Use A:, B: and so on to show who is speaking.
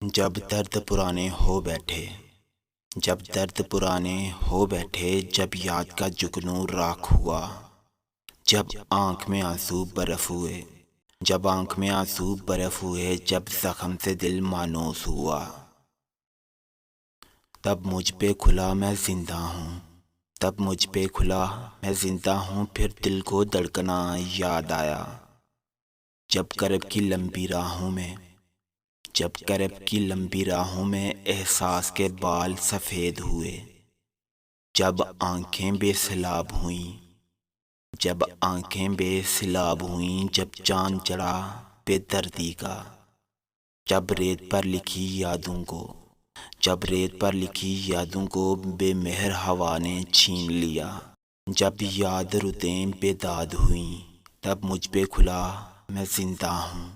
A: جب درد پرانے ہو بیٹھے، جب درد پرانے ہو بیٹھے، جب یاد کا جگنوں راکھ ہوا، جب آنکھ میں آنسو برف ہوئے، جب آنکھ میں آنسو برف ہوئے، جب زخم سے دل مانوس ہوا، تب مجھ پہ کھلا میں زندہ ہوں، تب مجھ پہ کھلا میں زندہ ہوں، پھر دل کو دھڑکنا یاد آیا، جب کرب کی لمبی راہوں میں، جب کرب کی لمبی راہوں میں احساس کے بال سفید ہوئے، جب آنکھیں بے سلاب ہوئیں، جب آنکھیں بے سلاب ہوئیں، جب چاند چڑھا بے دردی کا، جب ریت پر لکھی یادوں کو، جب ریت پر لکھی یادوں کو بے مہر ہوا نے چھین لیا، جب یاد رتیں بے داد ہوئیں، تب مجھ پہ کھلا میں زندہ ہوں۔